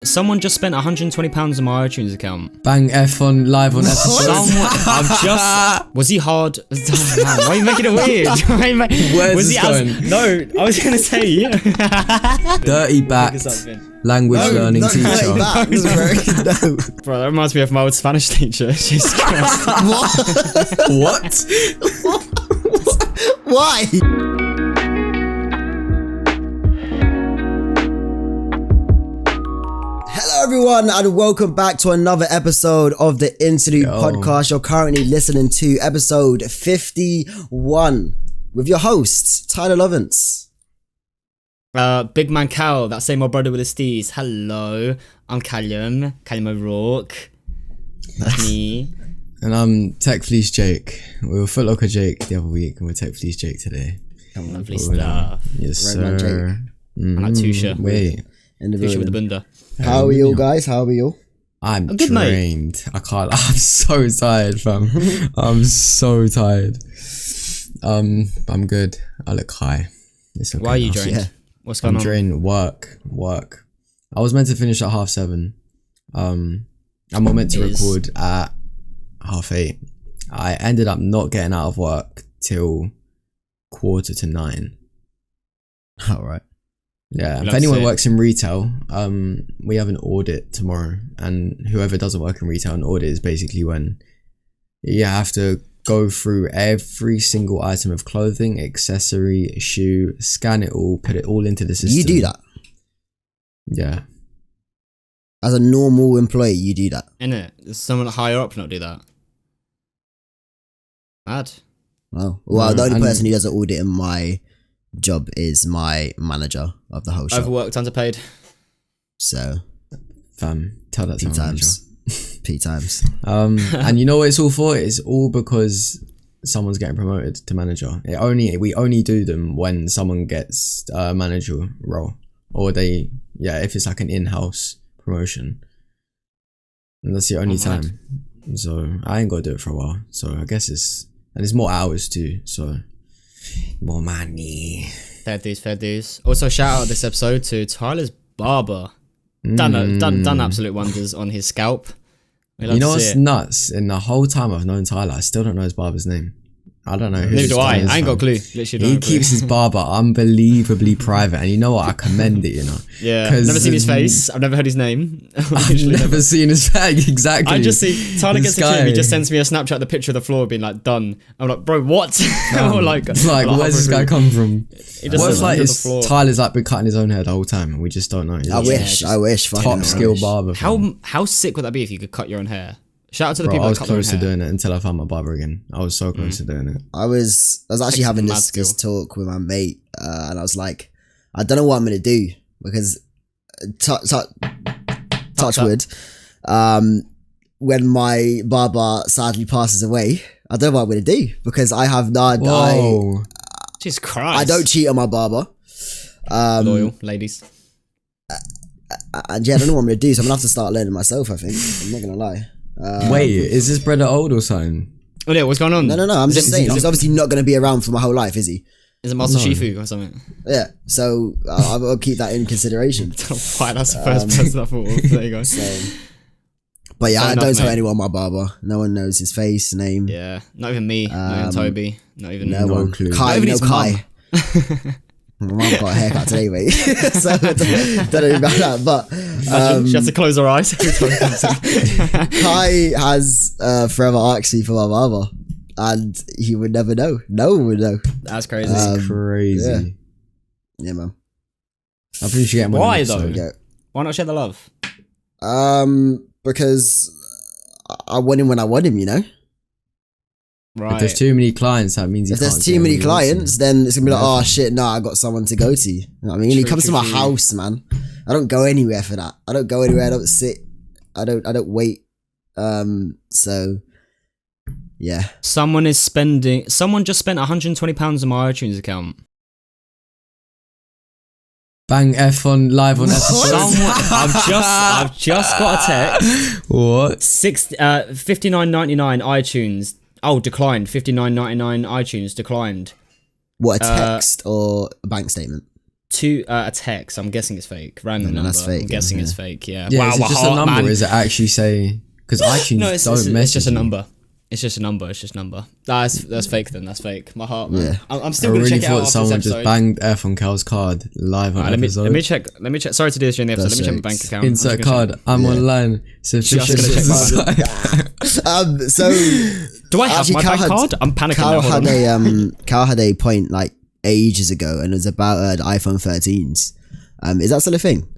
Someone just spent £120 on my iTunes account. Bang F on live on episode. Was he hard? Oh, man, why are you making it weird? Where's this going? No, I was gonna say Dirty backed language learning teacher. That was very dope. Bro, that reminds me of my old Spanish teacher. Jesus Christ. What? Why? Hello everyone and welcome back to another episode of the Interlude podcast. You're currently listening to episode 51 with your hosts, Tyler Lovence. Big man Cal, that same old brother with the steez. Hello, I'm Calum O'Rourke. That's me. And I'm Tech Fleece Jake. We were Foot Locker Jake the other week and we're Tech Fleece Jake today. Lovely stuff. Yes, sir. And that Tusha. Wait. Tusha with the bunda. How are you guys? How are you? I'm good, drained. mate. I can't. I'm so tired, fam. I'm so tired. I'm good. I look high. It's okay. Why are you now. drained? Yeah. What's going on? I'm drained. Work. I was meant to finish at 7:30. I'm meant to record at 8:30. I ended up not getting out of work till 8:45. All right. Yeah, if anyone works in retail, we have an audit tomorrow, and whoever doesn't work in retail, an audit is basically when you have to go through every single item of clothing, accessory, shoe, scan it all, put it all into the system. You do that? Yeah. As a normal employee, you do that? Innit? Does someone higher up not do that? Mad. Oh. Well, the only person who does an audit in my job is my manager of the whole shop. Overworked, underpaid. So, Fam, tell that to my manager. P times. And you know what it's all for? It's all because someone's getting promoted to manager. We only do them when someone gets a manager role, or if it's like an in-house promotion, and that's the only time. So I ain't got to do it for a while. So I guess it's more hours too. So more money. Fair dues. Also, shout out this episode to Tyler's barber. Done absolute wonders on his scalp. You know what's nuts? In the whole time I've known Tyler, I still don't know his barber's name. I don't know. Neither do I. I ain't got a clue. He keeps his barber unbelievably private, and you know what? I commend it. You know. Yeah. I've never seen his face. I've never heard his name. I've never seen his face. Exactly. I just see Tyler gets a trim. He just sends me a Snapchat of the picture of the floor being like done. I'm like, bro, what? Like where's this guy come from? What's like Tyler's like been cutting his own hair the whole time, and we just don't know. I wish. Top skill barber. How sick would that be if you could cut your own hair? Shout out to the people I that was cut their own close to doing it until I found my barber again. I was so close to doing it. I was actually having this talk with my mate, and I was like, I don't know what I'm gonna do because touch wood. When my barber sadly passes away, I don't know what I'm gonna do because I have not. Jesus Christ! I don't cheat on my barber. Loyal ladies. And yeah, I don't know what I'm gonna do, so I'm gonna have to start learning myself. I think I'm not gonna lie. Wait, is this brother old or something? Oh yeah, what's going on? No. I'm just saying he's obviously not gonna be around for my whole life, is he? Is it Master Shifu or something? Yeah, so I'll keep that in consideration. Why? That's the first person I thought of. There you go. But yeah, I don't tell anyone my barber. No one knows his face, name. Yeah, not even me. Not even Toby. Not even no one. Clue. Kai, not even no Kai. My mum got a haircut today, mate. So don't know about that. But she has to close her eyes. Kai has forever asked me for my barber, and he would never know. No one would know. That's crazy. That's crazy. Yeah, man. I appreciate him. Why though? Yeah. Why not share the love? Because I want him when I want him, you know. Right. If there's too many clients, that means if there's too many clients, then it's gonna be like, oh shit, no, I got someone to go to. You know what I mean? He comes to my house, man. I don't go anywhere for that. I don't go anywhere. I don't sit. I don't wait. So yeah. Someone just spent £120 on my iTunes account. Bang F on live on episode. I've just got a text. What? $59.99 iTunes. Oh, declined. $59.99 iTunes declined. What, a text or a bank statement? a text. I'm guessing it's fake. Random number. that's fake, I'm guessing it's fake. Yeah. Yeah, Wow, is it my just heart, a number? man. Or is it actually say? Because iTunes No, don't message it's just a you. number. It's just a number. It's just a number. That's fake. Then that's fake. My heart. Man. Yeah. I'm I still gonna really check it out thought after someone this just episode. banged F on Cal's card live on Alright, episode. let me check. Sorry to do this during the episode. That's Let me check my fakes. bank account. Insert I'm just gonna card. check. I'm online. Just gonna check So Do I have Actually, my Cal bank had- card? I'm panicking Cal now. Hold had on. Cal had a point like ages ago, and it was about the iPhone 13s. Is that still a thing?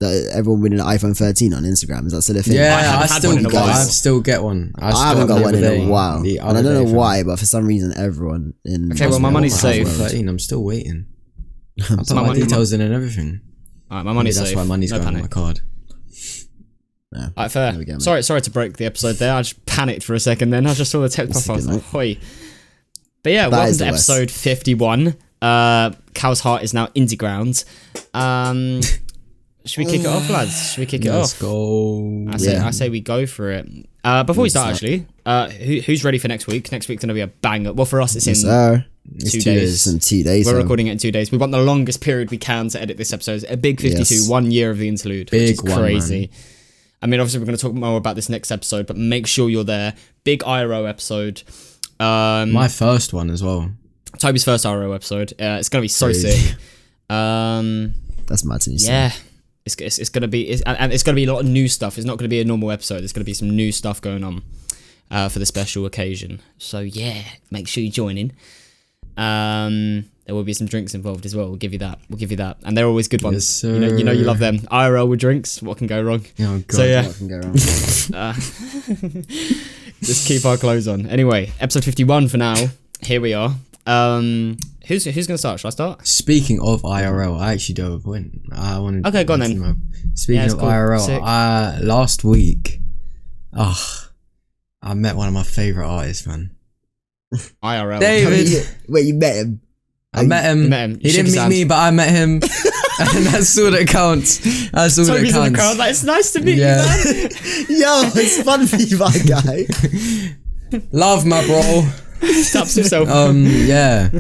That everyone winning an iPhone 13 on Instagram, is that still a thing? Yeah, haven't had one in a while. I still get one. I haven't got one in a while, The and I other don't know day, fam. why, but for some reason, everyone in Okay, well, my money's safe. 13, I'm still waiting. I put My my money- details in and everything. Alright, my money's Maybe that's safe. why money's no going on panic. my card. Yeah. Alright, fair. There we go, mate. Sorry to break the episode there. I just panicked for a second. Then I just saw the text pop. I was good, like, "Hoi." But yeah, That welcome is to the worst. episode 51. Cal's heart is now indie ground. Should we kick it off, lads? Should we kick it Let's off? go. I say we go for it. Before we start, actually, who's ready for next week? Next week's gonna be a banger. Well, for us, it's in Sir, It's 2 2 days. in 2 days. We're fam. recording it in 2 days. We want the longest period we can to edit this episode. A big 52, Yes. 1 year of the interlude, Big which is one, crazy. man. I mean, obviously, we're going to talk more about this next episode, but make sure you're there. Big IRO episode. My first one as well. Toby's first IRO episode. It's going to be so Crazy. sick. That's mad to me. Yeah. It's going to be, and it's going to be a lot of new stuff. It's not going to be a normal episode. There's going to be some new stuff going on for the special occasion. So, yeah, make sure you join in. There will be some drinks involved as well. We'll give you that. And they're always good ones. Yes, sir. You know you love them. IRL with drinks. What can go wrong? Oh, God. So yeah, What can go wrong? just keep our clothes on. Anyway, episode 51 for now. Here we are. Who's gonna start? Should I start? Speaking of IRL, I actually do have a point. I wanted. Okay, go on then. Speaking it's of cool. IRL, Sick. last week, I met one of my favorite artists, man. IRL. David. Wait, you met him? I met him. You met him. You He shook didn't his meet hand. me, but I met him, and that's all that counts. That's all that Toby's in the counts. crowd. Like, it's nice to meet Yeah. you, man. Yo, it's fun for you, my guy. Love, my bro. Taps himself. Yeah.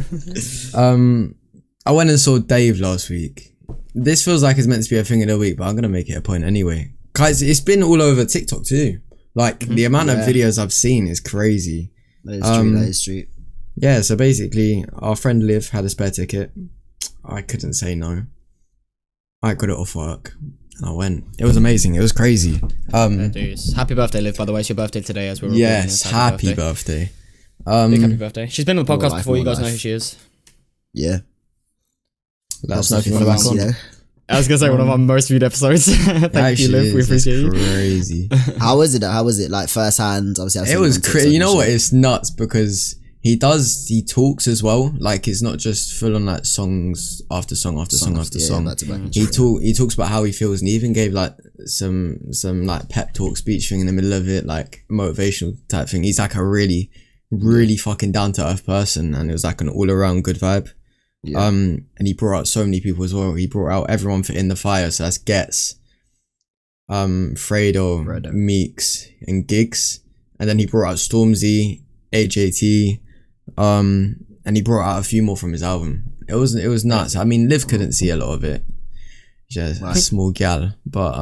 I went and saw Dave last week. This feels like it's meant to be a thing of the week, but I'm gonna make it a point anyway. Guys, it's been all over TikTok too. Like the amount of Yeah. videos I've seen is crazy. That is true. That is true. Yeah, so basically, our friend Liv had a spare ticket. I couldn't say no. I got it off work, and I went. It was amazing. It was crazy. Dudes. Happy birthday, Liv, by the way. It's your birthday today as we're recording Yes, this. happy birthday. Big happy birthday. She's been on the podcast life, before. You more guys know life. who she is. Yeah. Let us know if you want to That's back on. you know. I was gonna say one of our most viewed episodes. Thank you, Actually, Liv. We it's appreciate you. crazy. How was it? How was it? Like first hand? Obviously, I've seen It was on TikTok crazy. You and know what? shit. It's nuts because he talks as well. Like it's not just full on like songs after song after song after Yeah, song. back to back. He talks about how he feels, and he even gave like some like pep talk speech thing in the middle of it, like motivational type thing. He's like a really fucking down to earth person, and it was like an all around good vibe. Yeah. And he brought out so many people as well. He brought out everyone for In the Fire, so that's Gets, Fredo, Meeks, and Gigs, and then he brought out Stormzy, AJT, and he brought out a few more from his album. It was nuts. I mean, Liv couldn't see a lot of it. Just a small gal, but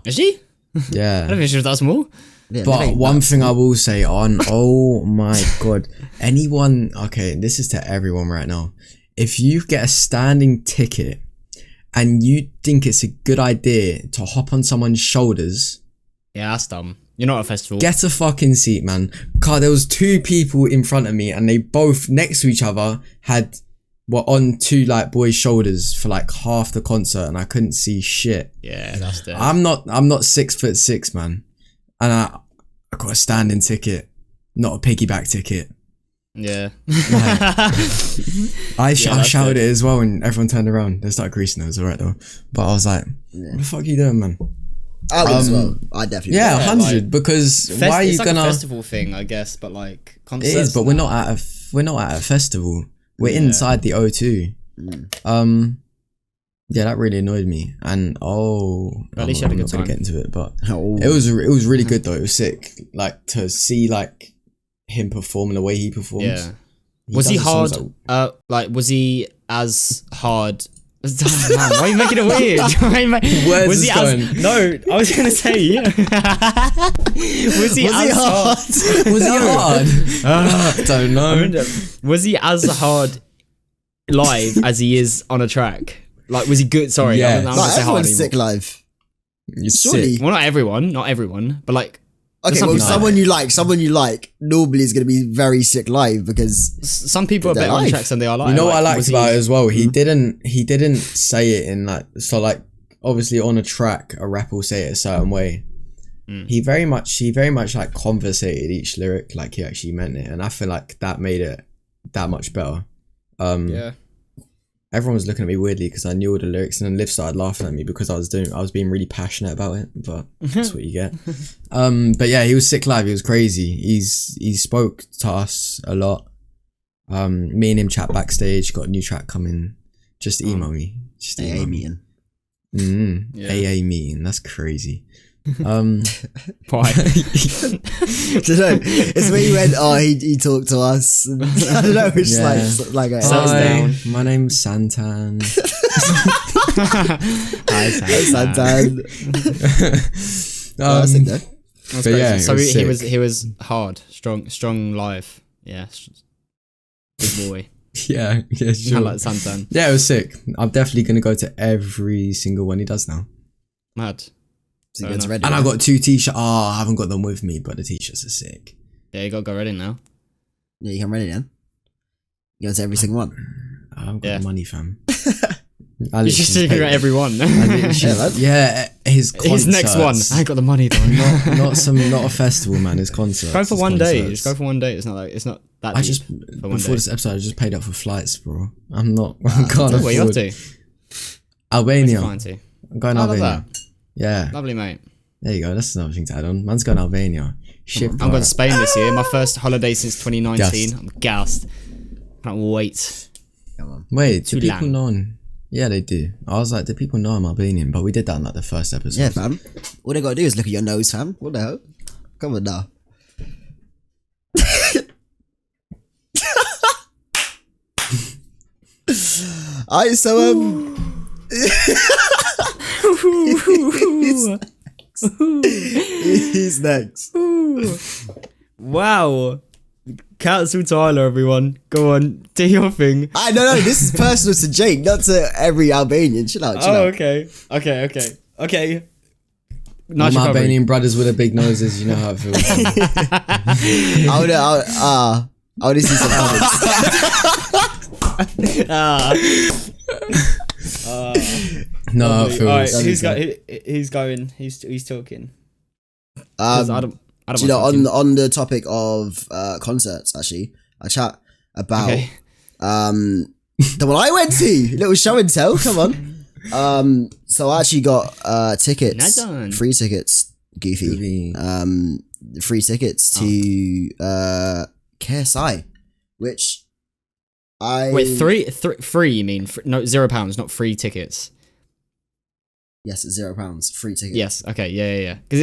Is she? I yeah. don't think she was that small. Yeah, But they ain't one that thing I small. will say on, oh my god, anyone, okay, this is to everyone right now. If you get a standing ticket and you think it's a good idea to hop on someone's shoulders, Yeah, that's dumb. You're not at a festival. get a fucking seat, man. God, there was two people in front of me and they both next to each other were on two like boys' shoulders for like half the concert and I couldn't see shit. Yeah, that's the. I'm not 6'6", man. And I got a standing ticket, not a piggyback ticket. Yeah. I that's shouted it as well and everyone turned around. They started greasing it, it was alright though. But I was like, what the fuck are you doing, man? I would as well. I definitely. Yeah, would. 100 because why are you it's like gonna... a festival thing, I guess, but like It concerts. is, but we're not at a festival. We're inside the O2. Yeah, that really annoyed me. And At least you had a I'm good not gonna time. get into it, but Oh. it was really good though. It was sick. Like to see like him perform the way he performs. Yeah. Was he does the hard? songs Like, was he as hard Oh, man, why are you making it weird? Where's was this he going? No, I was gonna say. Was he as hard? Was he hard? Don't know. Was he as hard live as he is on a track? Like, was he good? Sorry, Yeah. I'm not Like, gonna say hard everyone's sick anymore. live. You're Surely. sick. Well, not everyone, but like. Okay, some well, people- someone you like, normally is going to be very sick live because Some people are They're better on live. tracks than they are live. You know what I liked was about he- it as well? He didn't say it in like, so like, obviously on a track, a rapper will say it a certain way. He very much like conversated each lyric like he actually meant it, and I feel like that made it that much better. Yeah. Everyone was looking at me weirdly because I knew all the lyrics, and then Liv started laughing at me because I was being really passionate about it, but that's what you get. But yeah, he was sick live. He was crazy. He spoke to us a lot. Me and him chat backstage. Got a new track coming. Just email me. Just AA email me. meeting. Yeah. AA meeting. That's crazy. Why? I don't know. It's when he went, he talked to us. And, I don't know. It's Yeah. like a, So- Hi, down. my name's Santan. Hi, Sam. Santan. Um, That's it though. That's But crazy. yeah, it so was he was hard, strong live. Yeah, big boy. yeah, I sure. like Santan. Yeah, it was sick. I'm definitely gonna go to every single one he does now. Mad. So Fair he gets enough. ready. And I got 2 t-shirts. Oh, I haven't got them with me, but the t-shirts are sick. Yeah, you got to go ready now. Yeah, you come ready then. You go to every single one. I haven't got Yeah. the money, fam. You should figure out everyone. Yeah, his concerts. His next one. I ain't got the money though. not a festival, man. His concerts. Go for his one day. concerts. Just go for one day. It's not that. I deep just for one before day. this episode, I just paid up for flights, bro. I can't Where you off afford. to? Albania. Fine too. I'm going I love Albania. that. Yeah, Lovely, mate. there you go. That's another thing to add on. Man's going Albania. Shit, I'm going to Spain this year. My first holiday since 2019. Gassed. I'm gassed. Can't wait. Come on. Wait, do Too people long. know? Yeah, they do. I was like, do people know I'm Albanian? But we did that in like the first episode. Yeah, fam. All they gotta do is look at your nose, fam. What the hell? Come on now. Alright, so he's next. Wow. Cancel Tyler, everyone. Go on, do your thing. I no, this is personal to Jake, not to every Albanian. Chill out, chill Oh, out. okay. All Nice my recovery. Albanian brothers with the big noses, you know how it feels. I wanna see some comments. No, how it feels. Alright, Lovely. who's going? He's talking. Um, I don't do you know, want talking. on the topic of concerts, actually, I chat about Okay. the one I went to, little show and tell. Come on. So I actually got tickets, Nice one. free tickets, Goofy. Free tickets to KSI, which I Wait, free? You mean no £0, not free tickets? Yes, it's £0, free tickets. Yes. Okay. Yeah. Because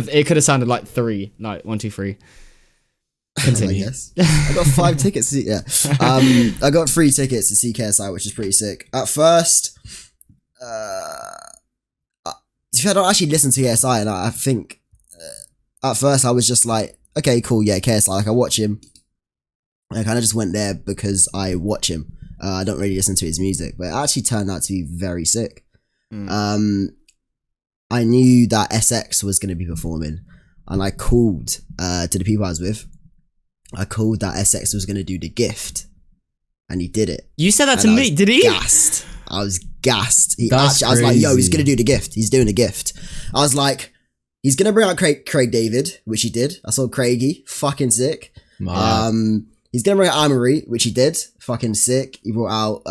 it could have sounded like 3, like 1, 2, 3. Continue. Yes, I got 5 tickets to see. Yeah, I got 3 tickets to see KSI, which is pretty sick. At first, if I don't actually listen to KSI, and I think at first I was just like, okay, cool, yeah, KSI. Like I watch him. I kind of just went there because I watch him. I don't really listen to his music, but it actually turned out to be very sick. I knew that SX was going to be performing, and I called to the people I was with. I called that SX was going to do the gift, and he did it. You said that And to I me, was did he? Gassed. I was gassed. That's I was like, yo, he's crazy. going to do the gift. He's doing the gift. I was like, he's going to bring out Craig David, which he did. I saw Craigie, fucking sick. He's going to bring out Amory, which he did. Fucking sick. He brought out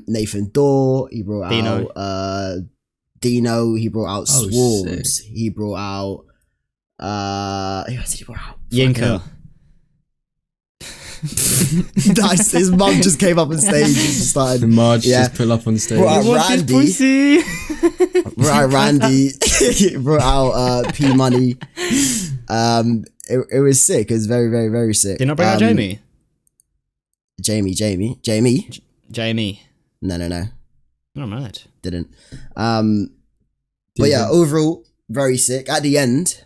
Nathan Dorr. He brought Dino. out Dino. He brought out Oh, Swarms. sick. He brought out who else did he brought out? Yinka. Nice. His mum just came up on stage and just started. The Marge Yeah. just pull up on stage. Brought out What's his Randy. pussy? Brought out Randy. Brought out P Money. It was sick. It was very, very, very sick. Did not bring out Jamie? Jamie. Jamie. No. Oh, mad. Didn't. But yeah, overall, very sick. At the end,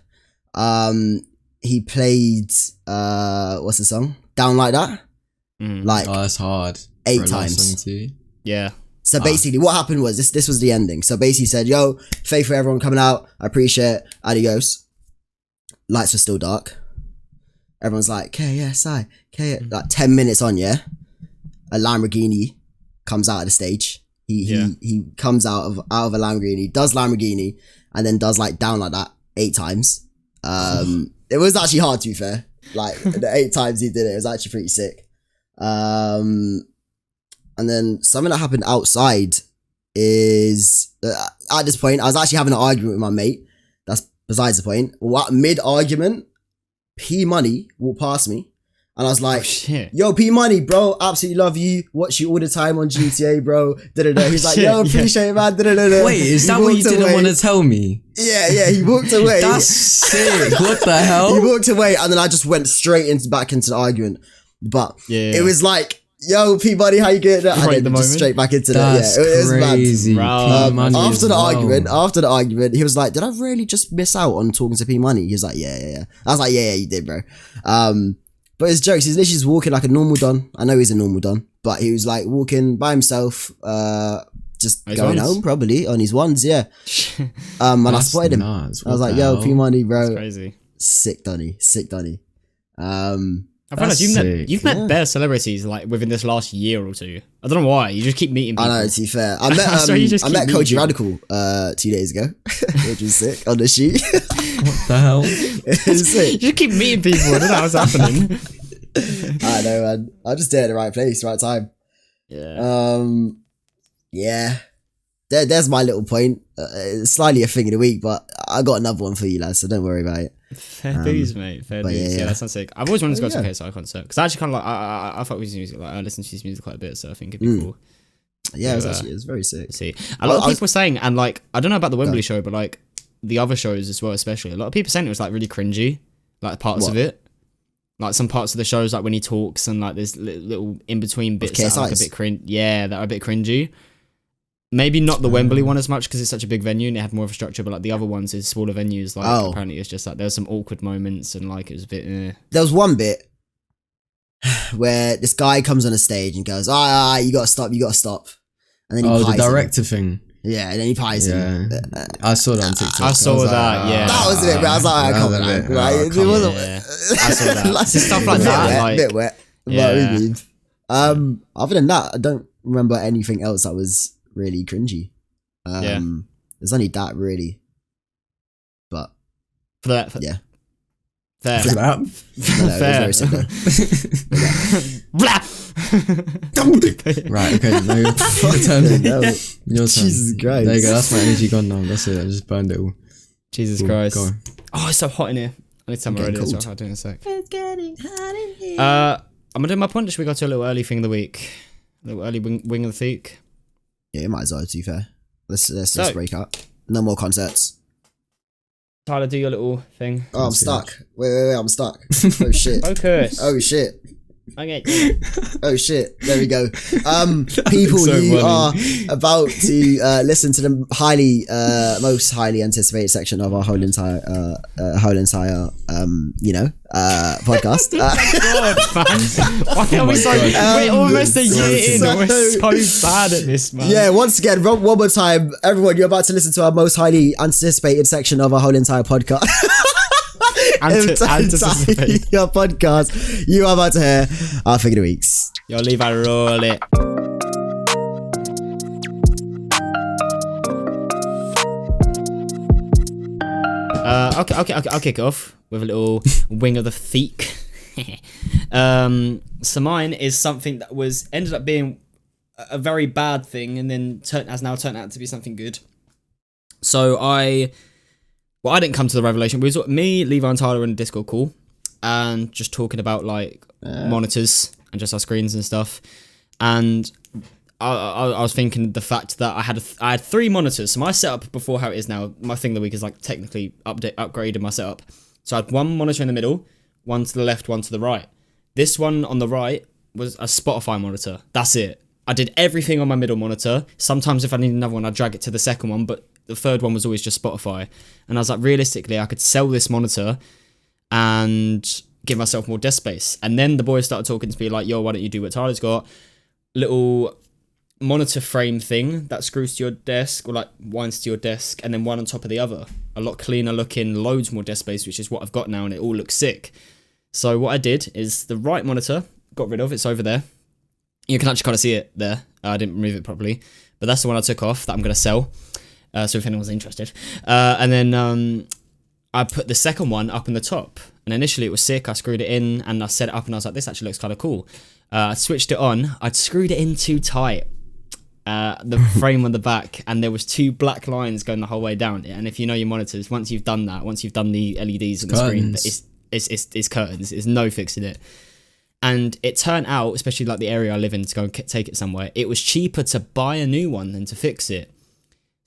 he played what's the song? Down Like That. Like, oh, that's hard. 8 times. Yeah. So basically, what happened was this was the ending. So basically, he said, "Yo, faith for everyone coming out. I appreciate it. Adios." Lights were still dark. Everyone's like, KSI, like 10 minutes on, yeah. A Lamborghini comes out of the stage. He comes out of a Lamborghini, does Lamborghini, and then does like Down Like That 8 times. It was actually hard, to be fair. Like the 8 times he did it was actually pretty sick. And then something that happened outside is at this point I was actually having an argument with my mate. That's besides the point. What mid argument, P Money walked past me, and I was like, "Yo, P Money, bro, absolutely love you. Watch you all the time on GTA, bro." He's like, "Yo, appreciate it, man." Wait, is that what you didn't want to tell me? Yeah, he walked away. That's sick. What the hell? He walked away, and then I just went straight back into the argument. But it was like, "Yo, P Money, how you getting?" And then just straight back into that. Yeah, it was crazy. mad. After the argument, he was like, "Did I really just miss out on talking to P Money?" He was like, "Yeah." I was like, "Yeah, you did, bro." But his jokes, he's literally just walking like a normal Don. I know he's a normal Don, but he was like walking by himself, just going home probably on his ones, yeah. And I spotted him. I was like, "Yo, P Money, bro." That's crazy. Sick Donny. I found you've met bare celebrities like within this last year or two. I don't know why. You just keep meeting people. I know, to be fair. I met Koji Radical 2 days ago, which was sick on the shoot. What the hell? It's sick. You just keep meeting people. I don't know what's happening. I know, man. I'm just there at the right place, right time. Yeah. Yeah. There's my little point. It's slightly a thing of the week, but I got another one for you, lads, so don't worry about it. Fair dues, mate. Fair dues. Yeah, that sounds sick. I've always wanted to go to a KSI concert because I actually kind of like I fuck with his music. Like I listen to his music quite a bit, so I think it'd be cool. Yeah, so, it was very sick. See, a lot of people were saying, and like I don't know about the Wembley show, but like the other shows as well, especially a lot of people saying it was like really cringy, like parts of it, like some parts of the shows, like when he talks and like there's little in between bits that are like a bit cringe. Yeah, that are a bit cringy. Maybe not the Wembley one as much because it's such a big venue and it had more of a structure, but like the other ones is smaller venues. Like apparently it's just like there was some awkward moments and like it was a bit. There was one bit where this guy comes on a stage and goes, you gotta stop," and then he pies the director thing. Yeah, and then he pies him. I saw that on TikTok. I saw that. Yeah, that was it. Bro. I was like, "Come on, man." It wasn't. I saw that. Like, stuff like that, a bit wet. Yeah. Other than that, I don't remember anything else that was really cringy. There's only that really, but for that, yeah, fair. For that, fair. It was very Right, okay, now your turn. Your turn. Jesus Christ. There you go, that's my energy gone now. That's it, I just burned it all. Jesus Christ. Oh, it's so hot in here. I need to tell my radio, so I'll do it in a sec. It's getting hot in here. I'm gonna do my point. Should we go to a little early thing of the week? A little early wing of the week. Yeah, you might as well, to be fair. Let's just break up. No more concerts. Tyler, do your little thing. Oh, I'm stuck. Wait, I'm stuck. Oh shit. Focus. Oh shit. Okay. Oh shit. There we go. People, so you are about to listen to the most highly anticipated section of our whole entire podcast. God, man. Why are we so? We're almost a year in. We're so bad at this, man. Yeah. Once again, one more time, everyone, you're about to listen to our most highly anticipated section of our whole entire podcast. Your podcast. You are about to hear our figure of the weeks. Yo, leave I roll it. Okay, I'll kick it off with a little wing of the theek. So mine is something that ended up being a very bad thing and then has now turned out to be something good. So I didn't come to the revelation. We was me, Levi and Tyler in a Discord call and just talking about like monitors and just our screens and stuff. And I was thinking the fact that I had 3 monitors. So my setup before how it is now, my thing of the week is like technically upgraded my setup. So I had 1 monitor in the middle, 1 to the left, 1 to the right. This one on the right was a Spotify monitor. That's it. I did everything on my middle monitor. Sometimes if I need another one, I'd drag it to the second one, but the third one was always just Spotify. And I was like, realistically, I could sell this monitor and give myself more desk space. And then the boys started talking to me like, yo, why don't you do what Tyler's got? Little monitor frame thing that screws to your desk or like winds to your desk, and then one on top of the other. A lot cleaner looking, loads more desk space, which is what I've got now, and it all looks sick. So what I did is the right monitor, got rid of, it's over there. You can actually kind of see it there. I didn't remove it properly, but that's the one I took off that I'm going to sell. So if anyone's interested. And then I put the second one up in the top. And initially it was sick. I screwed it in and I set it up and I was like, this actually looks kind of cool. I switched it on. I'd screwed it in too tight. The frame on the back, and there was 2 black lines going the whole way down. And if you know your monitors, once you've done that, once you've done the LEDs on the screen, it's curtains. There's no fixing it. And it turned out, especially like the area I live in, to go and take it somewhere, it was cheaper to buy a new one than to fix it.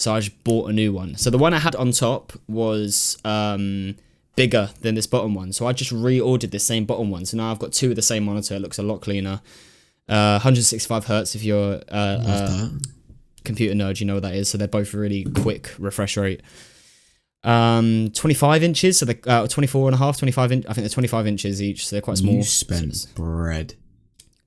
So I just bought a new one. So the one I had on top was bigger than this bottom one. So I just reordered the same bottom one. So now I've got 2 of the same monitor. It looks a lot cleaner. 165 hertz if you're a computer nerd, you know what that is. So they're both really quick refresh rate. 25 inches, so they're 24 and a half, 25 inch. I think they're 25 inches each, so they're quite small. You spent bread.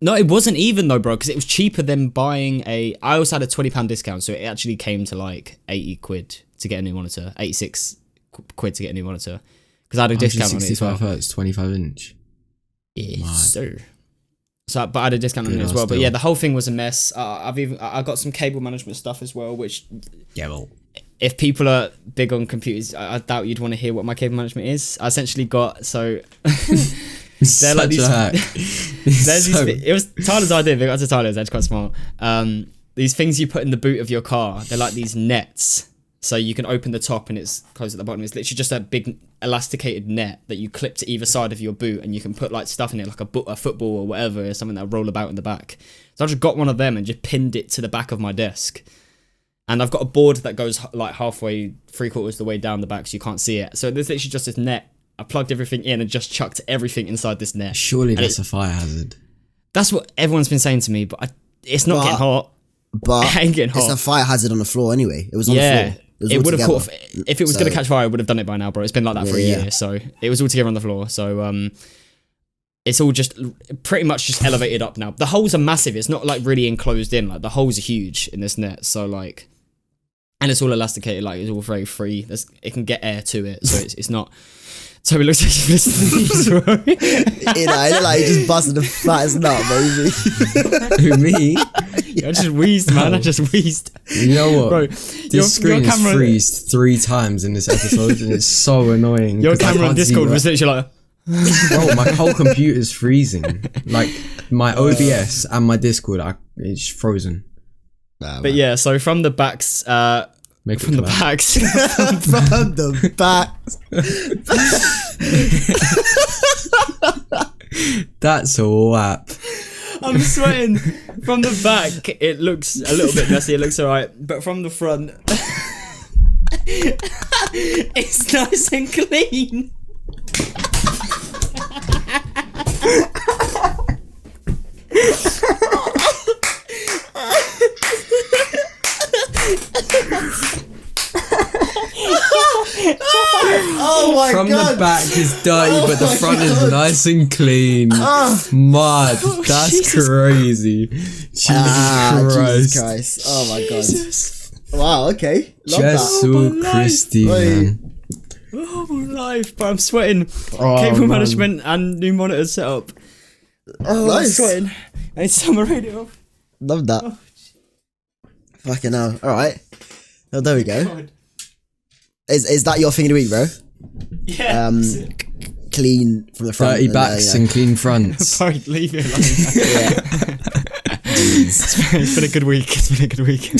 No, it wasn't even though, bro, because it was cheaper than buying I also had a £20 discount, so it actually came to like 80 quid to get a new monitor, 86 quid to get a new monitor, because I had a discount on it as well. Hertz, 25 inch. Yes, sir. So, but I had a discount on it as well. But yeah, the whole thing was a mess. I got some cable management stuff as well, which if people are big on computers, I doubt you'd want to hear what my cable management is. I essentially got they're like these. It was Tyler's idea. Big up to Tyler. It's actually quite smart. These things you put in the boot of your car. They're like these nets. So you can open the top and it's closed at the bottom. It's literally just a big elasticated net that you clip to either side of your boot, and you can put like stuff in it, like a football or whatever, or something that'll roll about in the back. So I just got one of them and just pinned it to the back of my desk. And I've got a board that goes like halfway, 3/4 the way down the back, so you can't see it. So there's literally just this net. I plugged everything in and just chucked everything inside this net. Surely that's a fire hazard. That's what everyone's been saying to me, but it's not getting hot. But it ain't getting hot. It's a fire hazard on the floor anyway. It was on the floor. It would have caught, if it was going to catch fire, I would have done it by now, bro. It's been like that for a year, so it was all together on the floor. So it's all just pretty much just elevated up now. The holes are massive. It's not like really enclosed in. Like the holes are huge in this net. So like, and it's all elasticated. Like it's all very free. It can get air to it, so it's not. So it looks like you've listened to these, bro. I look like you just busted the fattest nut, baby. Who, me? I just wheezed, man. I just wheezed. You know what? Bro, this screen is freezed 3 times in this episode, and it's so annoying. Your camera on Discord was literally like... Bro, my whole computer's freezing. Like, my OBS and my Discord, it's frozen. But yeah, so from the backs... from the backs. From the backs. That's a whap. I'm sweating. From the back, it looks a little bit messy. It looks alright, but from the front, it's nice and clean. Oh my From god! the back is dirty, but the front is nice and clean. Mad. That's Jesus. Crazy. Jesus Christ. Oh my god. Jesus. Wow, okay. Love Jesu Christi, man. Oh my life, but I'm sweating. Oh, Cable man. management and new monitor setup. Oh, Nice. I'm sweating. I need to turn my radio off. Love that. Oh, Fucking hell. Alright. Oh, there we go. God. Is that your thing of the week, bro? Yeah. Clean from the front. Dirty backs and clean fronts. Sorry, leave it alone. It's been a good week. It's been a good week.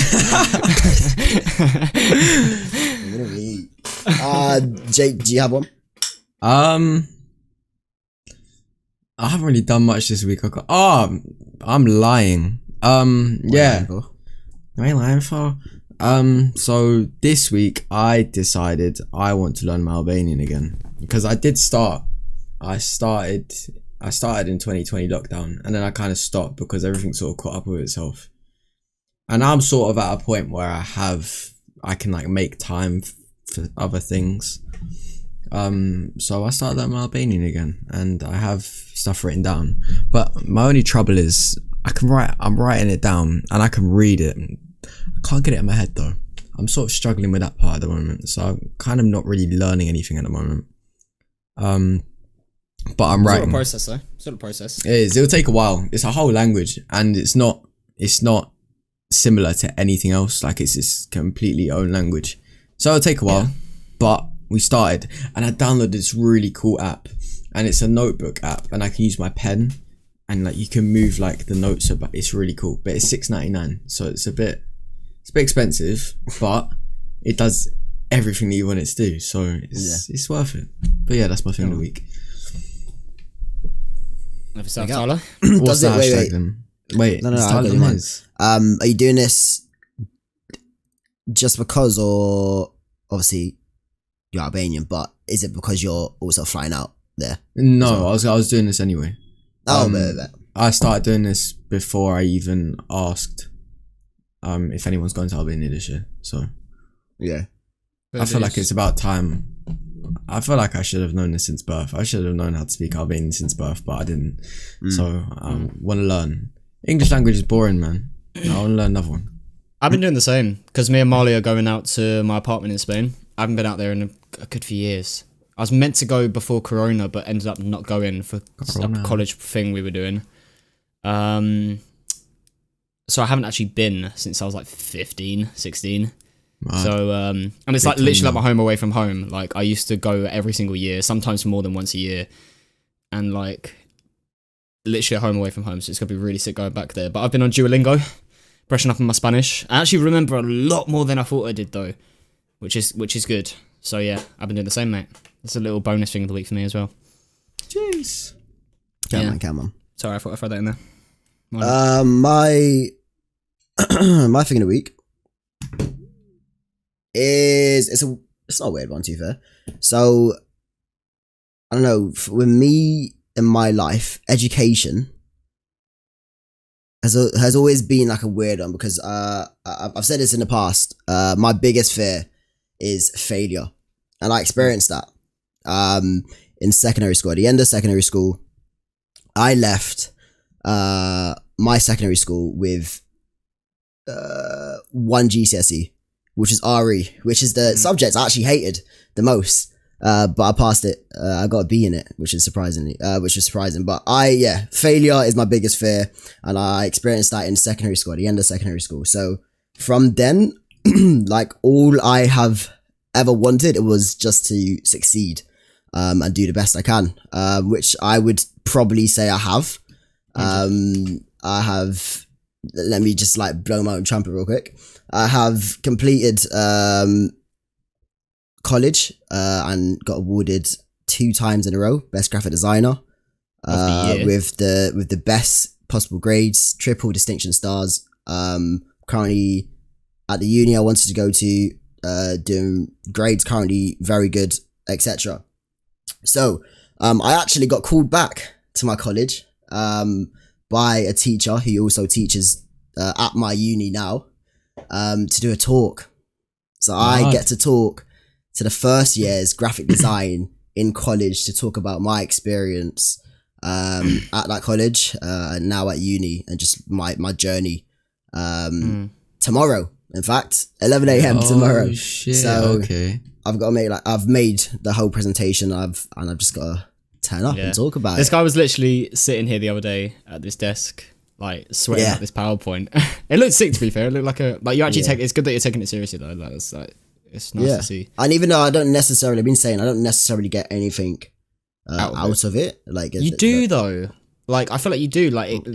Jake, do you have one? I haven't really done much this week. I'm lying. Yeah. I ain't lying for. So this week I decided I want to learn my Albanian again, because I did start. I started in 2020 lockdown, and then I kind of stopped because everything sort of caught up with itself. And I'm sort of at a point where I can like make time for other things. So I started learning Albanian again, and I have stuff written down. But my only trouble is I'm writing it down and I can read it. I can't get it in my head though. I'm sort of struggling with that part at the moment. So I'm kind of not really learning anything at the moment. But I'm writing. It's not a process though. It's not a process. It is. It'll take a while. It's a whole language, and it's not similar to anything else. Like it's this completely own language. So it'll take a while, but we started, and I downloaded this really cool app, and it's a notebook app, and I can use my pen, and like you can move like the notes about. It's really cool, but it's $6.99, so it's a bit expensive, but it does everything that you want it to do, so it's worth it. But yeah, that's my thing of the week. Have yourself, Tyler. What's the hashtag then? Wait, no, I got yours. Are you doing this just because, or obviously you're Albanian, but is it because you're also flying out there? No, I was doing this anyway. Oh, I started doing this before I even asked if anyone's going to Albania this year. So yeah, I feel like it's about time. I feel like I should have known this since birth. I should have known how to speak Albanian since birth, but I didn't. So I want to learn. English language is boring, man. I want to learn another one. I've been doing the same because me and Marley are going out to my apartment in Spain. I haven't been out there in a good few years. I was meant to go before Corona, but ended up not going for a college thing we were doing. So I haven't actually been since I was like 15, 16. Right. So, and it's like literally like my home away from home. Like I used to go every single year, sometimes more than once a year. And like literally a home away from home. So it's going to be really sick going back there. But I've been on Duolingo, brushing up on my Spanish. I actually remember a lot more than I thought I did though, which is good. So yeah, I've been doing the same, mate. It's a little bonus thing of the week for me as well. Jeez. Come on. Sorry, I thought I'd throw that in there. My thing of the week is it's not a weird one, to be fair. So I don't know, with me in my life, education has always been like a weird one because I've said this in the past. My biggest fear is failure, and I experienced that in secondary school. At the end of secondary school, I left my secondary school with 1 GCSE, which is RE, which is the subject I actually hated the most. But I passed it. I got a B in it, which was surprising. But failure is my biggest fear, and I experienced that in secondary school, at the end of secondary school. So from then, like all I have ever wanted, it was just to succeed, and do the best I can, which I would probably say I have. I have, let me just like blow my own trumpet real quick. I have completed college and got awarded 2 times in a row best graphic designer with the best possible grades, triple distinction stars. Currently at the uni I wanted to go to, doing grades currently very good, etc. So I actually got called back to my college by a teacher who also teaches at my uni now, to do a talk. So I get to talk to the first year's graphic design in college to talk about my experience at that college, and now at uni, and just my journey. Tomorrow, in fact, 11 a.m. tomorrow. Shit, so okay. I've made the whole presentation. I've just got to turn up and talk about this guy was literally sitting here the other day at this desk, like sweating at this PowerPoint. It looked sick, to be fair. It looked like you actually take. It's good that you're taking it seriously though. Like it's nice to see. And even though I don't necessarily get anything out of it, like you do though. Like I feel like you do. Like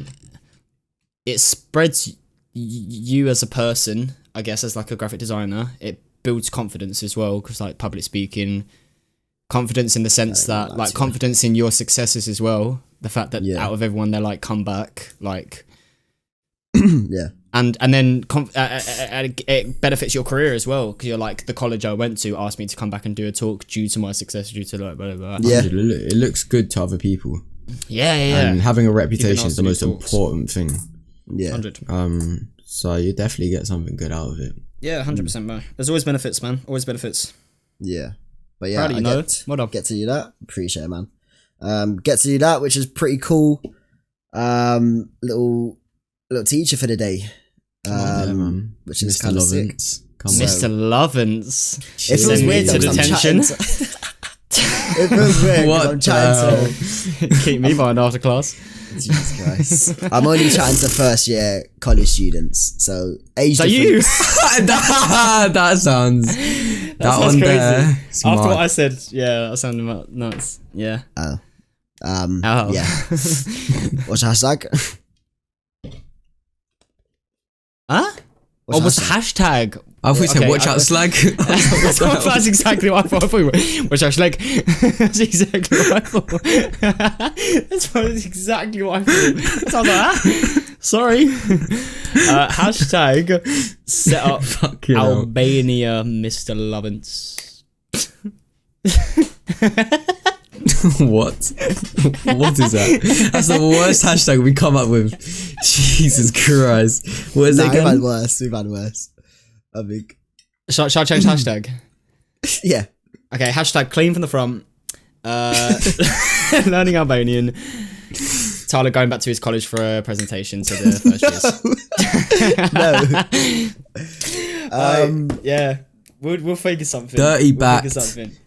it spreads you as a person, I guess, as like a graphic designer. It builds confidence as well, because like public speaking. Confidence in the sense that, like, confidence in your successes as well. The fact that out of everyone, they're like, come back, like, and then it benefits your career as well, because you're like, the college I went to asked me to come back and do a talk due to my success, due to like blah, blah, blah. Yeah, it looks good to other people. Yeah. And having a reputation is the most important thing. Yeah. 100. So you definitely get something good out of it. Yeah, 100%, man. There's always benefits, man. Always benefits. Yeah. But yeah, Proud of you, know. Well done. Get to do that. Appreciate it, man. Get to do that, which is pretty cool. Little teacher for the day. Man. Which is Mr. kind of sick. Lovins. Come Mr. Lovins. It feels weird to though, 'cause I'm detention. It feels weird What because I'm chatting to... Keep me behind after class. Jesus Christ. I'm only chatting to first year college students. So age So difference. that sounds... That sounds one crazy. there. Smart. After what I said, yeah, that sounded nuts. Yeah. Oh. Oh. Yeah. What's the hashtag? Huh? What's the hashtag? I thought you said Okay, watch out slag. That's exactly what I thought. Which actually, like, that's exactly what I thought. That's exactly what I thought. So I was like, sorry. Hashtag set up Fucking hell. Albania, Mr. Lovins. What? What is that? That's the worst hashtag we come up with. Jesus Christ. What is it We've had again? worse. We've had worse. I think. Shall I change hashtag? Yeah. Okay, hashtag clean from the front. Learning Albanian. Tyler going back to his college for a presentation to the first years. No. Yeah. We'll figure something. Dirty back.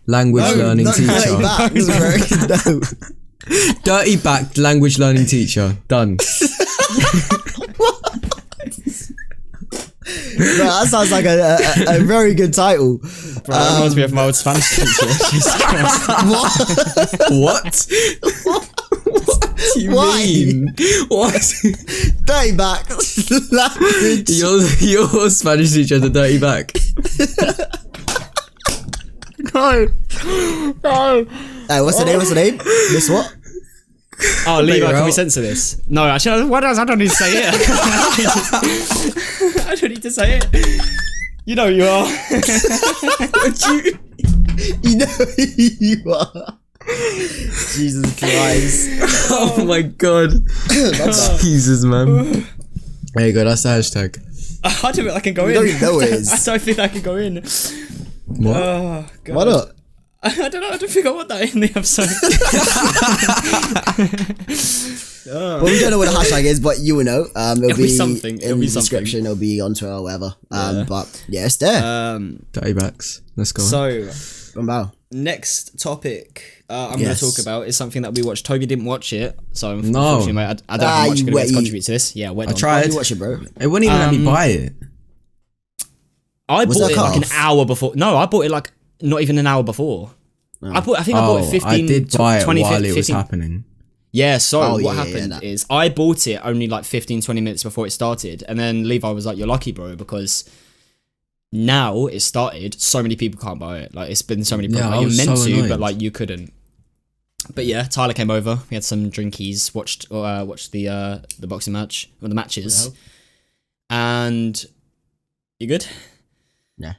Language learning Not teacher. dirty back. This is very no. Dirty backed language learning teacher. Done. No, that sounds like a very good title. Bro, that reminds me of my old Spanish teacher. Jesus Christ. What? What do you Why? mean? What? Dirty back. Language. Your Spanish teacher, the dirty back. No. No. Hey, what's the name? What's the name? Miss what? Oh, Levi, can we out. censor this? No, actually, what else? I don't need to say it. I don't need to say it. You know who you are. You know who you are. Jesus Christ. Oh my god. Jesus, man. There you go, that's the hashtag. I don't think I can go in. You don't even know what it is. I don't think I can go in. What? Oh, God. Why not? I don't know. I don't think I want that in the episode. Well, we don't know what the hashtag is, but you will know. It'll be something. It'll in be the description. It'll be on Twitter or whatever. Yeah. But yeah, it's there. Dirty backs. Let's go. So, Wow. next topic I'm Yes. going to talk about is something that we watched. Toby didn't watch it, so No. unfortunately, mate, I don't have much you good wet to you. contribute to this. Yeah, wet I on. tried. You watch it, bro. It wouldn't even let me buy it. I Was bought that it like an cut off? hour before. No, I bought it like not even an hour before. I think I bought it 15. I did buy it 20, while 15. it was happening. Yeah, so Oh, what yeah, happened that. is I bought it only like 15-20 minutes before it started, and then Levi was like, "You're lucky, bro, because now it started. So many people can't buy it. Like it's been so many people. Yeah, Like, I you're was meant so to, annoyed. but like you couldn't." But yeah, Tyler came over. We had some drinkies. Watched the boxing match or the matches, and you good? Yeah.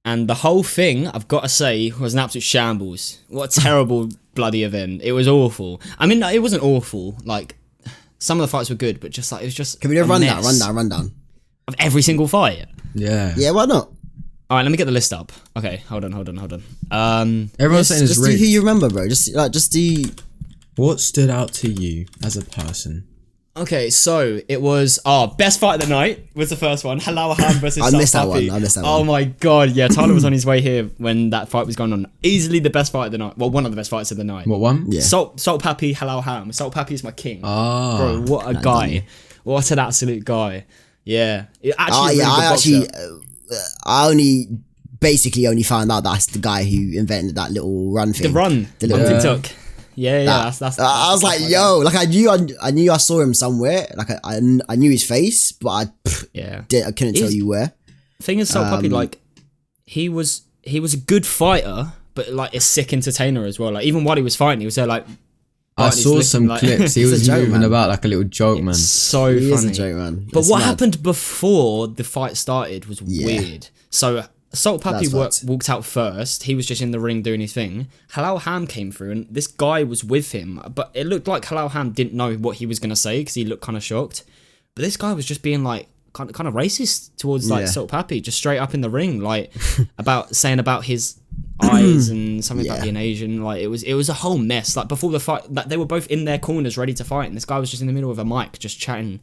And the whole thing, I've got to say, was an absolute shambles. What a terrible bloody event. It was awful. I mean, it wasn't awful. Like, some of the fights were good, but just like, it was just Can we do a rundown? mess Rundown. of every single fight. Yeah. Yeah, why not? All right, let me get the list up. Okay, hold on. Everyone's saying it's Just do rigged. who you remember, bro. Just do. What stood out to you as a person? Okay, so it was best fight of the night was the first one. Halal Ham versus I missed that Puppy. one. I missed that Oh one. my god, yeah. Tyler was on his way here when that fight was going on. Easily the best fight of the night. Well, one of the best fights of the night. What one? Yeah. Salt Pappy, Halal Ham. Salt Pappy is my king. Ah. Bro, what a guy. What an absolute guy. Yeah. Oh yeah, I only basically only found out that's the guy who invented that little run thing. The run The on little- TikTok. Yeah, that's I was like, yo, like I knew I saw him somewhere. Like I knew I face, but I couldn't tell you where. Thing is, Salt Puppy, like he was a good fighter, but like a sick entertainer as well. Like even while he was fighting, he was there like. I biting his saw lip some and, like, clips. He He's was a joke, moving man. about like a little joke, man. So He is funny. a joke, man. But It's what mad. happened before the fight started was Yeah. weird. So Salt Pappy That's facts. walked out first. He was just in the ring doing his thing. Halal Ham came through, and this guy was with him. But it looked like Halal Ham didn't know what he was gonna say because he looked kind of shocked. But this guy was just being like kind of racist towards like Yeah. Salt Pappy, just straight up in the ring, like saying about his eyes and something about Yeah. being Asian. Like it was a whole mess. Like before the fight, like they were both in their corners ready to fight, and this guy was just in the middle of a mic just chatting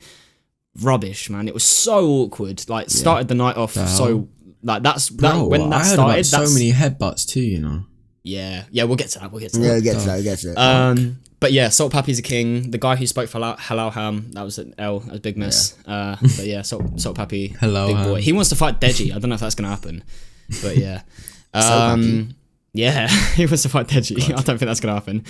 rubbish, man. It was so awkward. Like started the night off so like Bro, when that I heard started. about so that's, many headbutts too, you know. yeah, we'll get to that. We'll get to Yeah, that. we'll get to that. But yeah, Salt Pappy's a king. The guy who spoke for Halal Ham, that was an L, that was a big miss. But yeah, Salt Pappy, Halal big Ham. boy. He wants to fight Deji. I don't know if that's gonna happen, but yeah. Pappy. Yeah, he wants to fight Deji. I don't think that's gonna happen.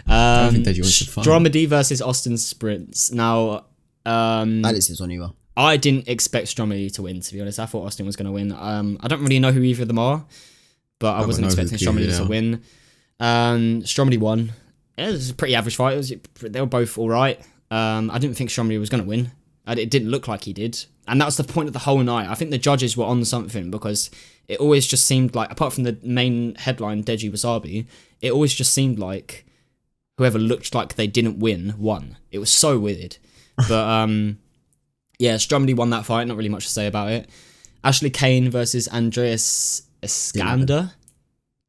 I don't think Deji wants to fight. Stromedy versus Austin Sprints. Now, Alex is on you. I didn't expect Stromedy to win, to be honest. I thought Austin was gonna win. I don't really know who either of them are, but I wasn't expecting Stromedy to win. Stromedy won. It was a pretty average fight. They were both all right. I didn't think Stromedy was going to win. It didn't look like he did. And that was the point of the whole night. I think the judges were on something because it always just seemed like, apart from the main headline, Deji Wassabi, it always just seemed like whoever looked like they didn't win won. It was so weird. But yeah, Stromedy won that fight. Not really much to say about it. Ashley Kane versus Andreas Iskander.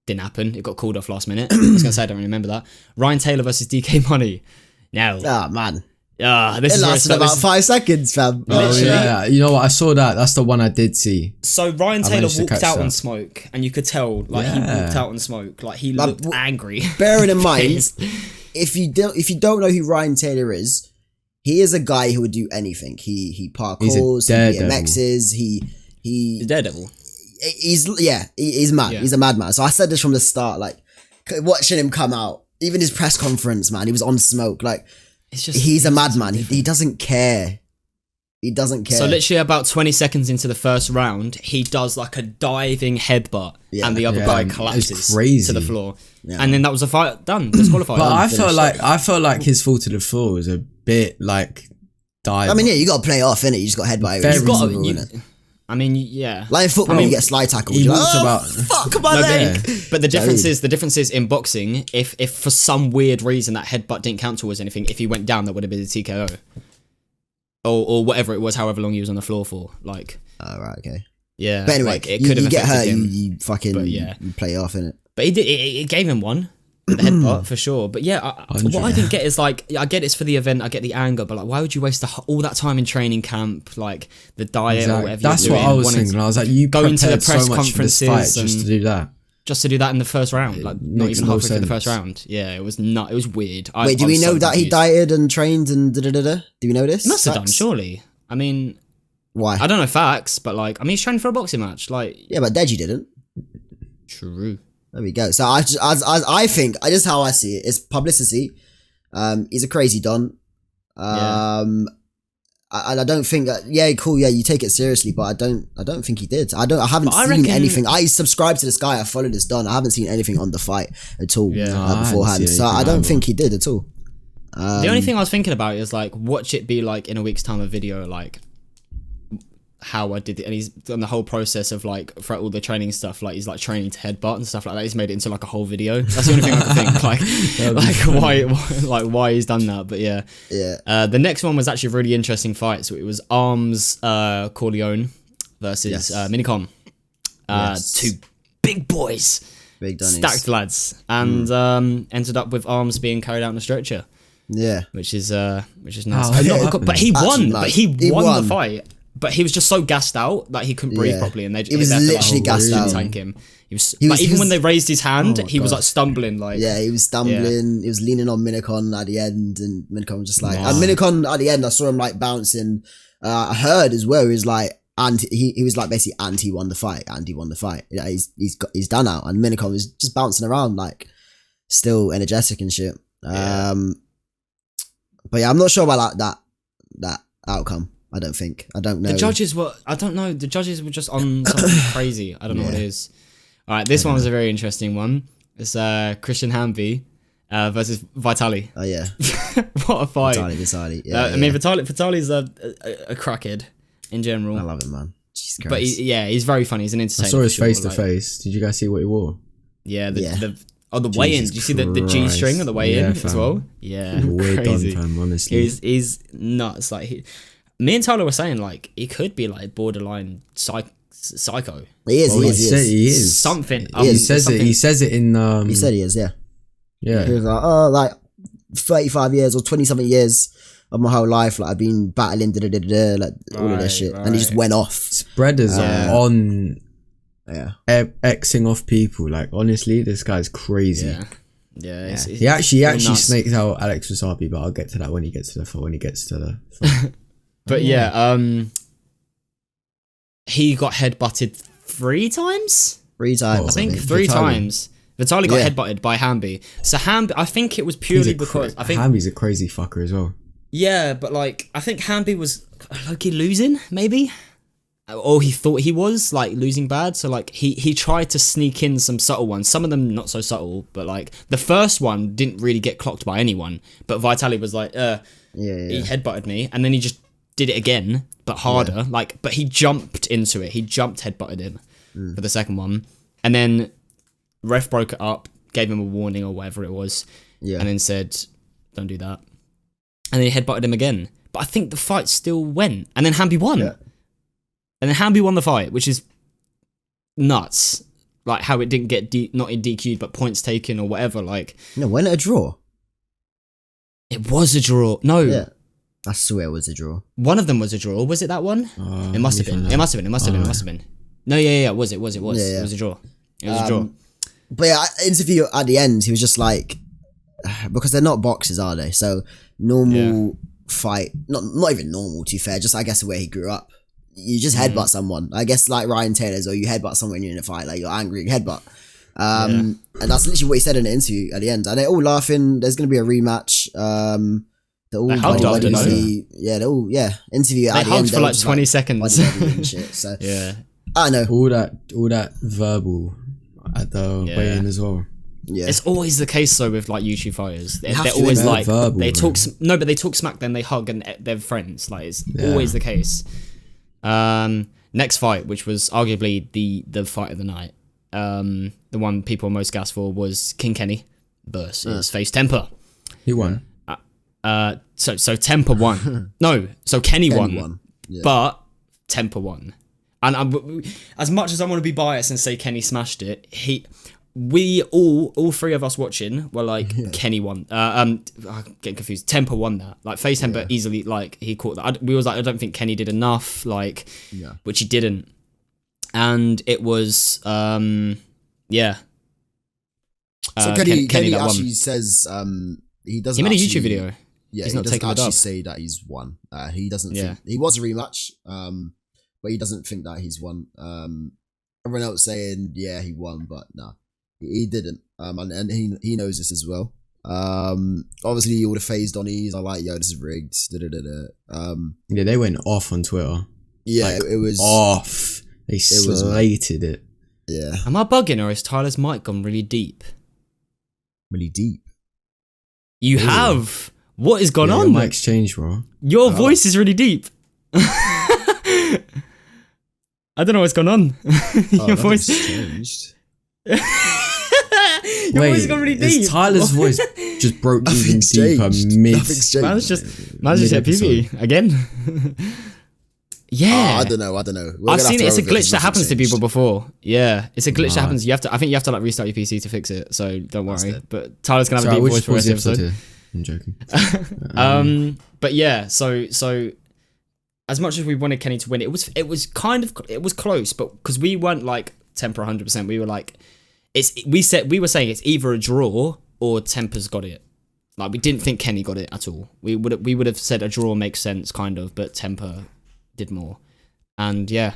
Didn't happen. It got called off last minute. I was going to say I don't really remember that. Ryan Taylor versus DK Money. Now. Ah, man. This It is lasted about 5 seconds, fam. Oh yeah, you know what? I saw that. That's the one I did see. So Ryan Taylor managed to walked catch out that. on smoke, and you could tell, like he walked out on smoke, like he looked angry. Bearing in mind, if you don't know who Ryan Taylor is, he is a guy who would do anything. He parkours, he daredevil. BMXs, The Daredevil. he's mad. Yeah. He's a madman. So I said this from the start, like watching him come out, even his press conference, man, he was on smoke. Like It's just he's a madman. He doesn't care. He doesn't care. So literally about 20 seconds into the first round, he does like a diving headbutt, and the other guy collapses crazy. to the floor, Yeah. and then that was a fight done, disqualified. But I finished. felt like his fall to the floor was a bit like dive. I mean, yeah, you got to play off, innit? You just got to headbutt. Very You've got to, reasonable, I mean, yeah. like in football, you get slide tackled. he You're walks like, about- fuck my leg. But the difference is in boxing, if for some weird reason that headbutt didn't count towards anything, if he went down, that would have been a TKO. Or whatever it was, however long he was on the floor for. Like, Oh, right, okay. yeah. But anyway, like, it you, could have you get hurt, affected him. you fucking But yeah. you play off, innit? But it gave him one. The headbutt, for sure. But yeah, what I didn't get is like, I get it's for the event, I get the anger, but like, why would you waste all that time in training camp, like the diet or whatever That's you're what doing, I was wanting thinking. I was like, you go into the prepared press so much for this conferences fight just to do that. just to do that in the first round, like not makes even no halfway through the sense. first round. Yeah, it was weird. Wait, do we know that he dieted and trained and da-da-da-da? Do we know this? He must have done, Facts? surely. I mean, Why? I don't know facts, but like, I mean, he's training for a boxing match. Like, Yeah, but Deji didn't. true. There we go. So I think, just how I see it, it's publicity. He's a crazy don. I don't think that. Yeah, cool. Yeah, you take it seriously, but I don't think he did. I haven't But I seen reckon- anything. I subscribe to this guy. I follow this don. I haven't seen anything on the fight at all Yeah. No, I haven't beforehand. seen So anything I don't either. think he did at all. The only thing I was thinking about is like, watch it be like in a week's time a video like how I did it, and he's done the whole process of like for all the training stuff, like he's like training to headbutt and stuff like that. He's made it into like a whole video. That's the only thing I can think, like why he's done that. But yeah, Yeah. the next one was actually a really interesting fight. So it was Arms Corleone versus Yes. Minicom. Yes. Two big boys, Big Donnies. stacked lads, and ended up with Arms being carried out in a stretcher. Yeah. Which is nice. Oh, But he won. Actually, But like, he he won won. the fight. But he was just so gassed out that he couldn't breathe Yeah. properly, and He was literally gassed out. Tank him. He was He like, was- even he when was- they raised his hand, Oh my he was God. like stumbling. Like Yeah, he was stumbling. He was leaning on Minicon at the end, and Minicon was just like, Wow. and Minicon at the end, I saw him like bouncing. I heard as well. He was like, and he was like basically, and he won the fight. And he won the fight. Yeah, he's done out, and Minicon was just bouncing around like still energetic and shit. Yeah. But yeah, I'm not sure about that outcome. I don't know. the judges were. I don't know. The judges were just on something crazy. I don't know what it is. All right, this one was a very interesting one. It's Christian Hamby versus Vitali. Oh yeah, What a fight! Vitali. Yeah, I mean, Vitali's a crackhead in general. I love him, man. Jesus Christ. But he's very funny. He's an I entertainer. saw his for sure, face to like- face. Did you guys see what he wore? Yeah, Yeah. the weigh-in. Jesus Do you see the G-string on the weigh-in Yeah, as fam. well? Yeah, Weird crazy. done, fam, honestly. He's nuts. Like me and Tyler were saying like he could be like borderline psycho. He is. He is Something. He says it. He says it in. He said he is. Yeah. Yeah. He was like, oh, like 35 years or 20 something years of my whole life, like I've been battling, like all of this shit, and he just went off. Spreaders are on. Yeah. Xing off people. Like honestly, this guy's crazy. Yeah. It's He actually nuts. snaked out Alex Wassabi, but I'll get to that when he gets to the. But he got headbutted 3 times. 3 times. I think 3 times. Vitaly got headbutted by Hamby. So Hamby, I think it was purely because I think Hamby's a crazy fucker as well. Yeah, but like I think Hamby was low-key losing, maybe, or he thought he was like losing bad. So like he tried to sneak in some subtle ones. Some of them not so subtle, but like the first one didn't really get clocked by anyone. But Vitaly was like, he headbutted me, and then he just did it again, but harder. Like, but he jumped into it. He headbutted him for the second one, and then ref broke it up, gave him a warning or whatever it was, and then said, "Don't do that." And then he headbutted him again. But I think the fight still went, and then Hamby won. Yeah. And then Hamby won the fight, which is nuts. Like how it didn't get not in DQ'd, but points taken or whatever. Like No, when a draw. It was a draw. No. Yeah. I swear it was a draw. One of them was a draw. Was it that one? It must have been. It must have been. No, yeah. It was. It was a draw. It was a draw. But yeah, interview at the end, he was just like, because they're not boxers, are they? So normal fight, not even normal, to be fair, just I guess the way he grew up. You just headbutt someone. I guess like Ryan Taylor's, or you headbutt someone when you're in a fight, like you're angry, you headbutt. And that's literally what he said in the interview at the end. And they're all laughing. There's going to be a rematch. They're all hugged after, no? They're all interview at They the hugged end. for like 20 seconds. And shit, so I know all that verbal at the weigh-in as well. Yeah, it's always the case though with like YouTube fighters. They're have to always be like verbal, they talk. man. No, but they talk smack, then they hug, and they're friends. Like it's always the case. Next fight, which was arguably the fight of the night, the one people were most gassed for, was King Kenny versus Face Temper. He won. So Temper won. No, so Kenny won. Yeah. But Temper won. And as much as I want to be biased and say Kenny smashed it, we all 3 of us watching were like, Kenny won. I'm getting confused. Temper won that. Like Face Temper easily, like he caught that. We was like, I don't think Kenny did enough, like, which he didn't. And it was, So Kenny that actually won. says he doesn't. He made a actually, YouTube video. Yeah, he's he not doesn't taking the actually dub. say that he's won. He doesn't think he was a rematch. But he doesn't think that he's won. Everyone else saying he won, but nah, he didn't. And he knows this as well. Obviously all the phased Donnies are like, yo, this is rigged. Yeah, they went off on Twitter. Yeah, like, it was off. They slated it. Yeah, Am I bugging, or has Tyler's mic gone really deep? really deep. You have. What is going on? Your mic's changed, bro. Your voice is really deep. I don't know what's going on. Your voice changed. Your voice has gone really deep. Tyler's voice just broke even Nothing's deeper changed. mid. Nothing's changed. Man's just hit PB again. Yeah. I don't know. I've seen it. It's a glitch that happens to people before. Yeah, it's a glch that happens. I think you have to like restart your PC to fix it. So don't worry. But Tyler's gonna have a deep voice for the rest of the episode. I'm joking. But yeah. So as much as we wanted Kenny to win, it was close, but because we weren't like Temper 100%, we were like, we were saying it's either a draw or Temper's got it. Like we didn't think Kenny got it at all. We would have said a draw makes sense kind of, but Temper did more. And yeah,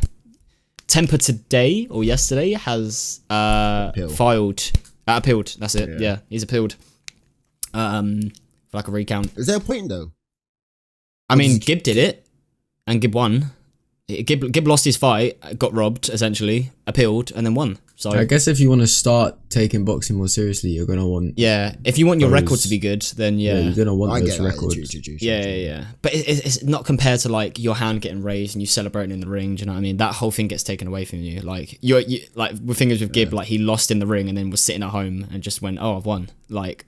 Temper today or yesterday has appealed. That's it. Yeah, he's appealed. For like a recount. Is there a point though? I mean, Gibb did it, and Gibb won. Gibb lost his fight, got robbed essentially, appealed, and then won. So I guess if you want to start taking boxing more seriously, you're gonna want. Yeah, if you want your record to be good, then you're gonna want those records. Yeah. But it's not compared to like your hand getting raised and you celebrating in the ring. Do you know what I mean? That whole thing gets taken away from you. Like you like with things with Gibb, like he lost in the ring and then was sitting at home and just went, "Oh, I've won." Like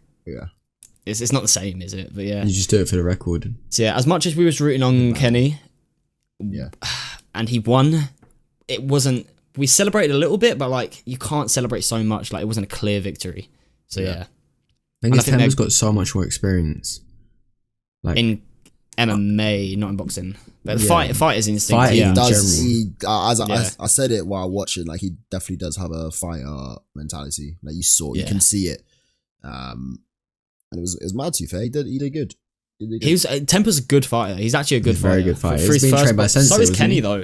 it's not the same, is it? But yeah, you just do it for the record. So yeah, as much as we was rooting on Kenny, Yeah. And he won. It wasn't. We celebrated a little bit, but like you can't celebrate so much. Like it wasn't a clear victory. So yeah. I think Temper's got so much more experience. Like in MMA, not in boxing. But fighter's instinct. Fighting, yeah. I said it while watching, like he definitely does have a fighter mentality. Like you can see it. And it was mad to be fair. He did good. Temper's a good fighter. He's actually a good fighter. Very good fighter. For He's been trained by Sensei. So is Kenny though.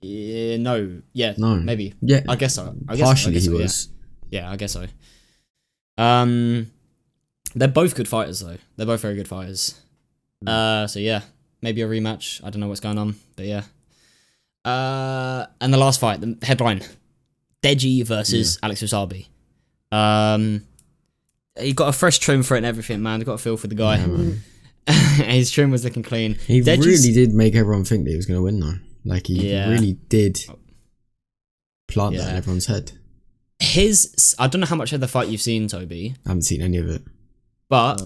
Yeah, no. Maybe. Yeah, I guess so. Partially he was. Yeah, I guess so. They're both good fighters though. They're both very good fighters. So yeah, maybe a rematch. I don't know what's going on, but yeah. And the last fight, the headline, Deji versus Alex Wassabi. He got a fresh trim for it and everything, man. They got a feel for the guy. Yeah, his trim was looking clean. He really did make everyone think that he was going to win though. Like he really did plant that in everyone's head. I don't know how much of the fight you've seen, Toby. I haven't seen any of it. But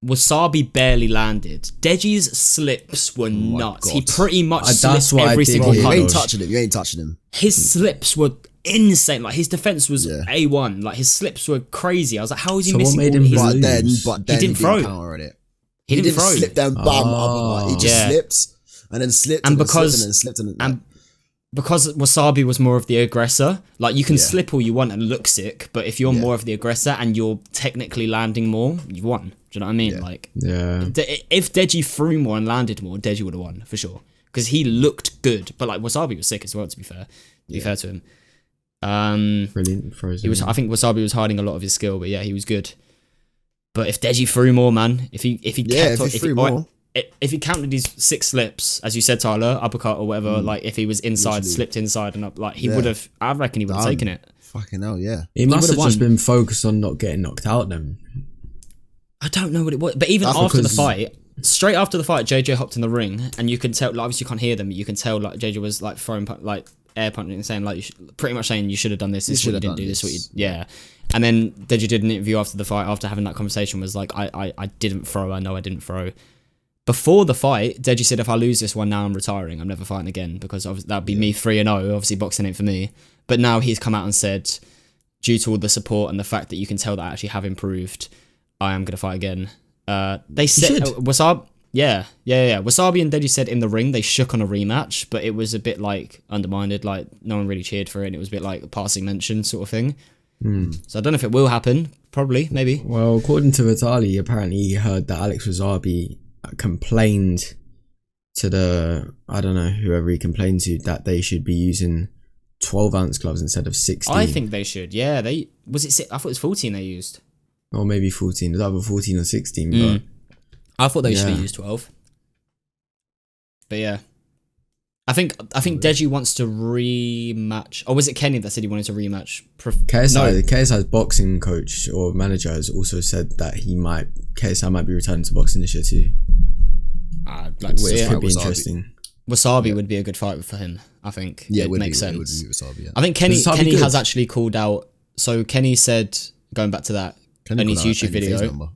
Wassabi barely landed. Deji's slips were nuts. He pretty much slipped every single punch. You ain't touching him. His slips were insane. Like his defense was A1. Like his slips were crazy. I was like, how is he missing? What made him lose? But then he didn't throw. He didn't throw. Slip them bum. He just slipped and then slipped and then slipped and because Wassabi was more of the aggressor, like you can slip all you want and look sick, but if you're more of the aggressor and you're technically landing more, you've won. Do you know what I mean? If Deji threw more and landed more, Deji would have won for sure because he looked good. But like Wassabi was sick as well. To be fair, to him, brilliant frozen. He was. I think Wassabi was hiding a lot of his skill, but yeah, he was good. But if Deji threw more, man, if he counted these 6 slips, as you said, Tyler, uppercut or whatever, like if he was inside, slipped inside and up, like he would have. I reckon he would have taken it. Fucking hell, yeah. He must have just been focused on not getting knocked out. Then I don't know what it was, but even after the fight, straight after the fight, JJ hopped in the ring, and you can tell. Like, obviously, you can't hear them. But you can tell like JJ was like throwing like air punching and saying like pretty much saying you should have done this. This is what you didn't do. This what you And then Deji did an interview after the fight, after having that conversation, was like, I didn't throw. I know I didn't throw. Before the fight, Deji said, if I lose this one now, I'm retiring. I'm never fighting again because that'd be me 3-0. Obviously, boxing ain't for me. But now he's come out and said, due to all the support and the fact that you can tell that I actually have improved, I am going to fight again. They said, Wassabi and Deji said in the ring they shook on a rematch, but it was a bit like undermined. Like no one really cheered for it. And it was a bit like a passing mention sort of thing. So I don't know if it will happen. Probably, maybe. Well, according to Vitali, apparently he heard that Alex Wassabi complained to I don't know, whoever he complained to, that they should be using 12-ounce gloves instead of 16. I think they should. Yeah, I thought it was 14 they used. Or maybe 14. It was either 14 or 16. But I thought they should have used 12. But yeah. I think Deji wants to rematch. Or was it Kenny that said he wanted to rematch? KSI's boxing coach or manager has also said that KSI might be returning to boxing this year too. Which could be interesting. Wasabi would be a good fight for him, I think. Yeah, it makes sense. It would be Wasabi, yeah. I think Kenny has actually called out. So Kenny said, going back to that, in his YouTube video.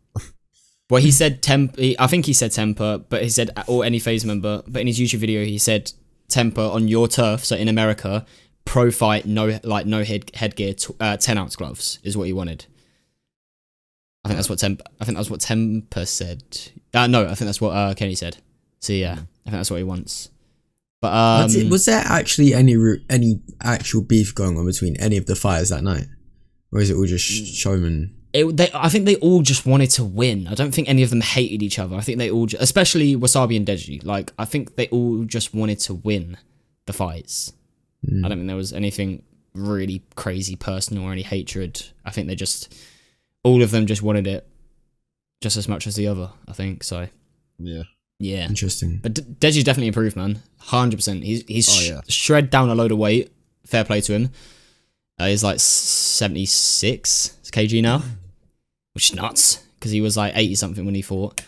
Well, he said I think he said temper, but he said or any phase member. But in his YouTube video, he said temper on your turf. So in America, pro fight, no headgear, 10-ounce gloves is what he wanted. I think that's what Temper said. No, I think that's what Kenny said. So yeah, I think that's what he wants. But was there actually any actual beef going on between any of the fighters that night, or is it all just showman? I think they all just wanted to win. I don't think any of them hated each other. I think they all, especially Wassabi and Deji, like I think they all just wanted to win the fights. I don't think there was anything really crazy personal or any hatred. I think all of them just wanted it just as much as the other, I think. So yeah. Interesting. But Deji's definitely improved, man. 100%. He's shred down a load of weight. Fair play to him. He's like 76 kg now, which is nuts because he was like 80 something when he fought.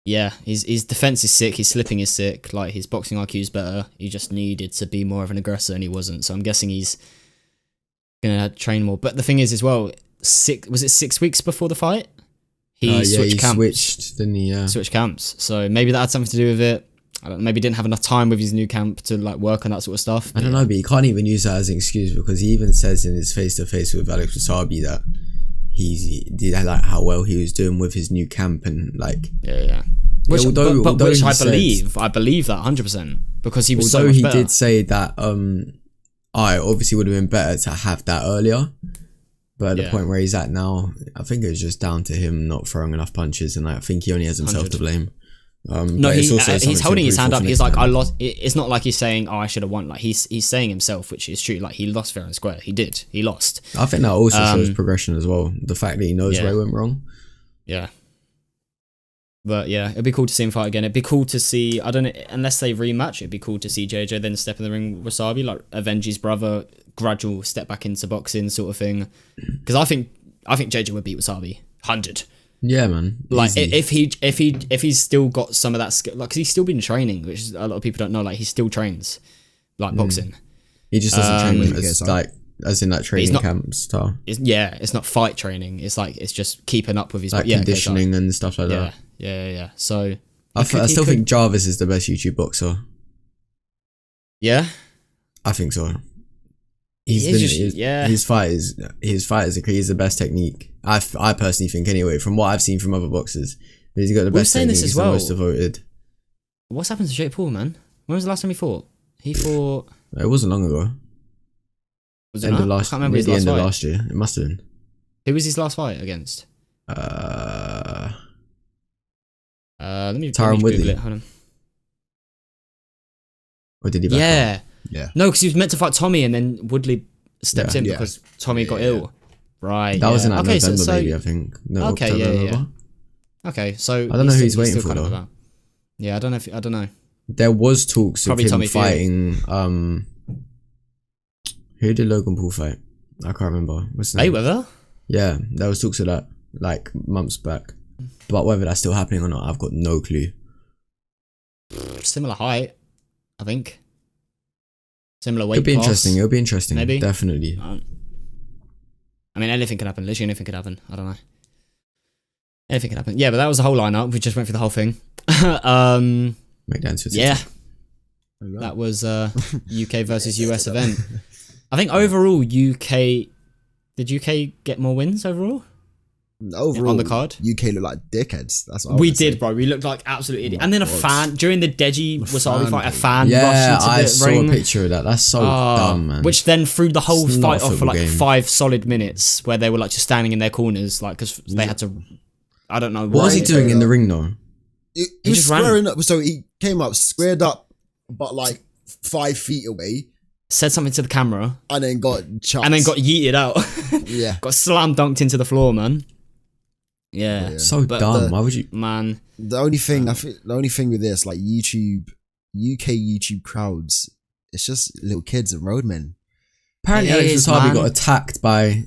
Yeah, his defense is sick. His slipping is sick. Like his boxing IQ is better. He just needed to be more of an aggressor, and he wasn't. So I'm guessing he's gonna train more. But the thing is, as well, was it 6 weeks before the fight? he switched camps. Switched, didn't he? Yeah. Switched camps. So maybe that had something to do with it. I don't know, maybe he didn't have enough time with his new camp to like work on that sort of stuff. I don't know, but you can't even use that as an excuse because he even says in his face-to-face with Alex Wassabi that he did like how well he was doing with his new camp and like Which, although which I said, believe that 100% because he was although so much he better. did say that I obviously would have been better to have that earlier, but at the point where he's at now, I think it's just down to him not throwing enough punches, and I think he only has himself 100. to blame. No, he's holding his hand up. He's like, I lost. It's not like he's saying, "Oh, I should have won." Like he's saying himself, which is true. Like he lost fair and square. He did. He lost. I think that also shows progression as well. The fact that he knows where he went wrong. Yeah. But yeah, it'd be cool to see him fight again. It'd be cool to see. I don't know, unless they rematch. It'd be cool to see JJ then step in the ring with Wassabi, like avenge his brother, gradual step back into boxing sort of thing. Because I think JJ would beat Wassabi 100. Yeah, man. Like if he's still got some of that skill, like because he's still been training, which a lot of people don't know. Like he still trains, like boxing. He just doesn't train as in like training camp style. It's not fight training. It's like it's just keeping up with his like conditioning and stuff like that. Yeah. So I still think Jarvis is the best YouTube boxer. Yeah, I think so. His fight is he's the best technique. I personally think anyway, from what I've seen from other boxers, he's got the best technique. He's the most devoted. What's happened to Jake Paul, man? When was the last time he fought? He fought. It wasn't long ago. Was it not? I can't remember his last fight. End of last year. It must have been. Who was his last fight against? Let me Google it. Hold on. Or did he back out? Yeah. No, because he was meant to fight Tommy and then Woodley stepped in because Tommy got ill. Right. That was in November, maybe, I think. No, okay, October, Okay, so I don't know who he's waiting for though. Yeah, I don't know. There was talks Probably of him Tommy fighting who did Logan Paul fight? I can't remember. What's his name? Mayweather? Yeah, there was talks of that like months back. But whether that's still happening or not, I've got no clue. Similar height, I think. Similar weight. It'll be interesting. It'll be interesting. Maybe. Definitely. I mean, anything could happen. Literally anything could happen. I don't know. Anything could happen. Yeah, but that was the whole lineup. We just went through the whole thing. Make that into yeah. That was UK versus US event. I think overall did UK get more wins overall? Overall, on the card, UK looked like dickheads. That's what we did, bro. We looked like absolute idiots. And then a fan during the Deji Wassabi fight, a fan rushed into the ring. I saw a picture of that. That's so dumb, man. Which then threw the whole fight off for like 5 solid minutes, where they were like just standing in their corners, like because they had to. I don't know what was he doing in the ring though. He was squaring up. So he came up, squared up, but like 5 feet away. Said something to the camera, and then got chucked. And then got yeeted out. Yeah, got slam dunked into the floor, man. Yeah, so dumb. Why would you, man? The only thing with this, like UK YouTube crowds, it's just little kids and roadmen. Apparently, Alex Wassabi got attacked by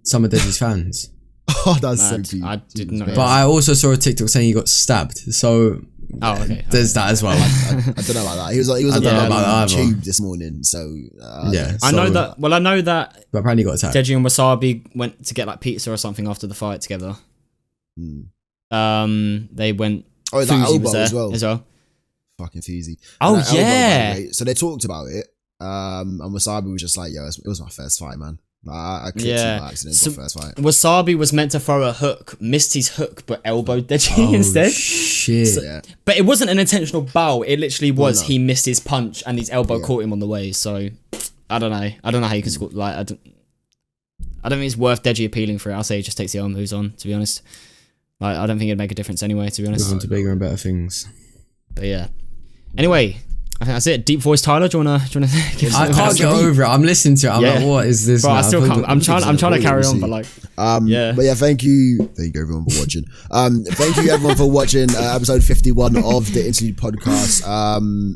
some of Deji's fans. Oh, that's so cute. I didn't know. But I also saw a TikTok saying he got stabbed. So okay. There's that as well. I don't know about that. He was on the tube this morning. So I know that. Well, I know that. But apparently, he got attacked. Deji and Wassabi went to get like pizza or something after the fight together. They went. Oh, that elbow as well. Fucking Fuzi. Oh yeah. Elbow, so they talked about it. And Wassabi was just like, "Yo, it was my first fight, man. I clipped him by accident. So first fight." Wassabi was meant to throw a hook, missed his hook, but elbowed Deji instead. Shit. So, but it wasn't an intentional bow. It literally was. He missed his punch, and his elbow caught him on the way. So I don't know. I don't know how you can score. Like I don't think it's worth Deji appealing for it. I'll say he just takes the arm moves on. To be honest. Like, I don't think it'd make a difference anyway, to be honest. Move on to bigger and better things. But yeah. Anyway, I think that's it. Deep voice Tyler, do you wanna give I can't get over it. I'm listening to it. I'm like, what is this? Bro, I still can't. I'm trying to carry on, but like But yeah, thank you everyone for watching. Thank you everyone for watching episode 51 of the Interlude podcast.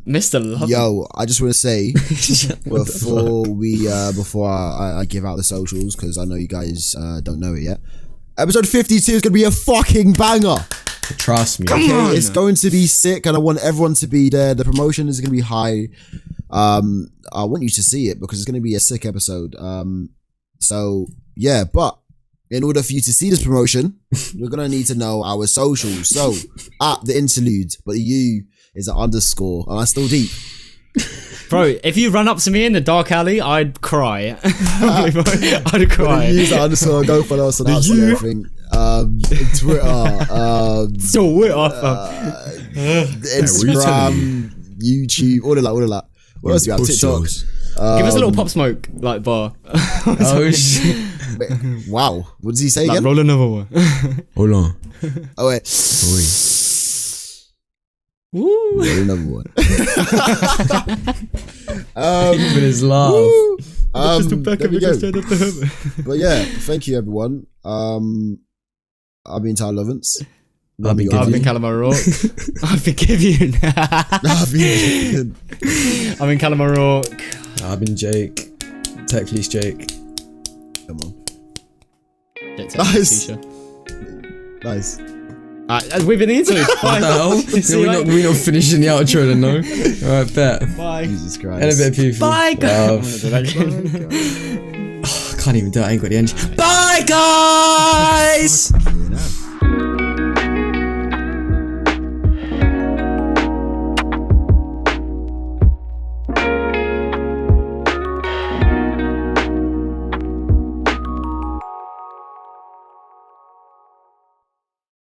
Mr. Love. Yo, I just want to say before I give out the socials, because I know you guys don't know it yet. Episode 52 is going to be a fucking banger. Trust me. Come on. It's going to be sick, and I want everyone to be there. The promotion is going to be high. I want you to see it because it's going to be a sick episode. So yeah, but in order for you to see this promotion, you're gonna need to know our socials. So at the Interlude, but the U is an underscore. Am I still deep? Bro, if you run up to me in the dark alley, I'd cry. I'd cry. Use the underscore. Go follow us on everything. Twitter. Instagram, YouTube, all of that. What else do you have? TikTok. Give us a little pop smoke like bar. Oh shit! Wow, what does he say Like again? roll another one. Hold on. Oh wait, Woo. roll another one. With his laugh. There we go. But yeah, thank you everyone. I've been Tyler Lawrence. I've been Calum O'Rourke. I forgive you. I've been Calum O'Rourke. I've been Jake. Tech Fleece Jake. Come on. Nice. Nice. We've been into it. What the hell? We're not finishing the outro then, no? Alright, bet. Bye. Jesus Christ. And a bit of people. Bye, guys. I can't even do it. I ain't got the energy. Bye, guys!